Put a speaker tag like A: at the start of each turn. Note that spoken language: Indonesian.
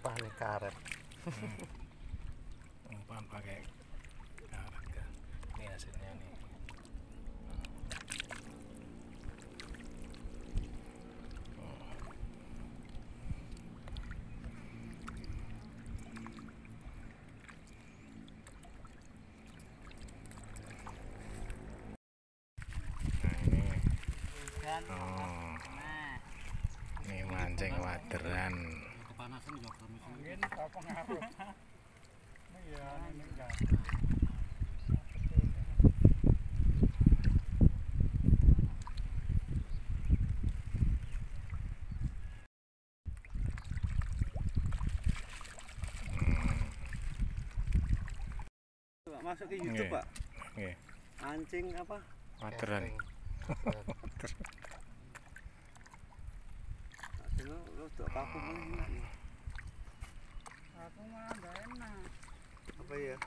A: umpan karet.
B: Umpan pakai karet kan. Ini hasilnya nih. Oh, ini mancing waderan.
C: Kepanasan juga
D: Angin apa pengaruh? Iya, ini enggak.
C: masuk ke YouTube, Pak.
B: Nggih.
C: Mancing apa?
B: Waderan.
C: Lu tuh aku mau ini.
D: Aku mah enggak enak.
C: Apa ya?